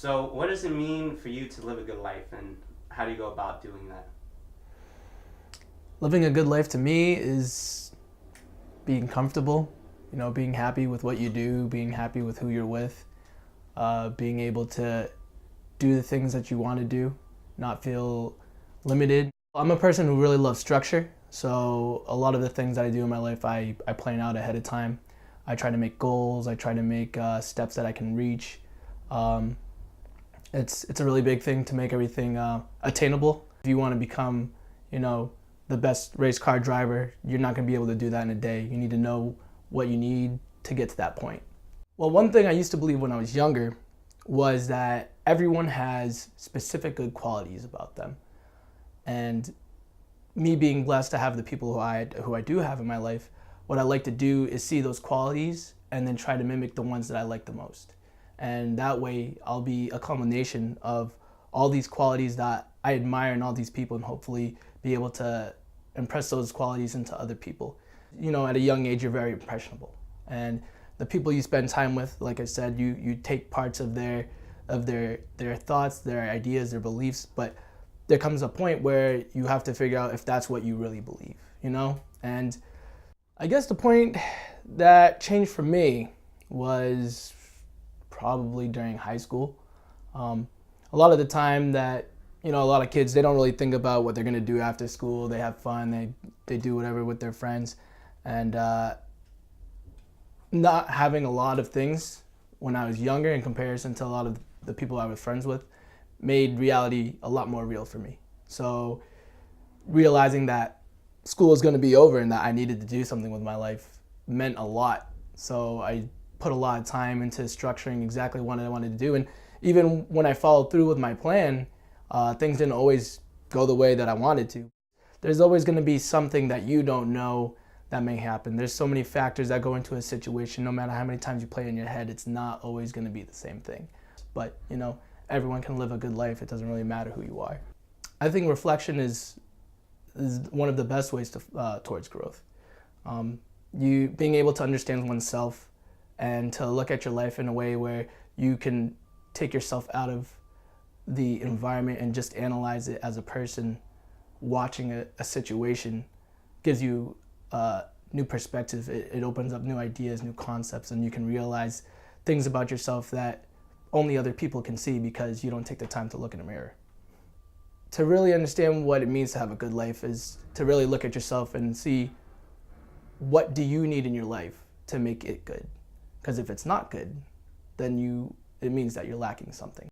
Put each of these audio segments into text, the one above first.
So, what does it mean for you to live a good life, and how do you go about doing that? Living a good life to me is being comfortable, being happy with what you do, being happy with who you're with, being able to do the things that you want to do, not feel limited. I'm a person who really loves structure, so a lot of the things that I do in my life, I plan out ahead of time. I try to make goals, I try to make steps that I can reach. Um, it's a really big thing to make everything attainable. If you want to become, you know, the best race car driver, you're not going to be able to do that in a day. You need to know what you need to get to that point. Well, one thing I used to believe when I was younger was that everyone has specific good qualities about them. And me being blessed to have the people who I do have in my life, what I like to do is see those qualities and then try to mimic the ones that I like the most. And that way I'll be a culmination of all these qualities that I admire in all these people, and hopefully be able to impress those qualities into other people. At a young age, you're very impressionable. And the people you spend time with, like I said, you take parts of their thoughts, their ideas, their beliefs, but there comes a point where you have to figure out if that's what you really believe. And I guess the point that changed for me was probably during high school. A lot of the time that, a lot of kids, they don't really think about what they're going to do after school. They have fun, they do whatever with their friends. And not having a lot of things when I was younger in comparison to a lot of the people I was friends with made reality a lot more real for me. So realizing that school was going to be over and that I needed to do something with my life meant a lot. So I put a lot of time into structuring exactly what I wanted to do. And even when I followed through with my plan, things didn't always go the way that I wanted to. There's always going to be something that you don't know that may happen. There's so many factors that go into a situation. No matter how many times you play in your head, it's not always going to be the same thing. But, everyone can live a good life. It doesn't really matter who you are. I think reflection is one of the best ways towards growth. You being able to understand oneself and to look at your life in a way where you can take yourself out of the environment and just analyze it as a person watching a situation gives you new perspective. It opens up new ideas, new concepts, and you can realize things about yourself that only other people can see because you don't take the time to look in a mirror. To really understand what it means to have a good life is to really look at yourself and see what do you need in your life to make it good. Because if it's not good, then it means that you're lacking something.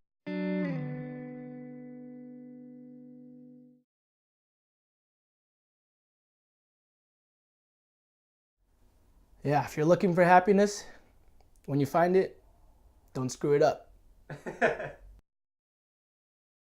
Yeah, if you're looking for happiness, when you find it, don't screw it up.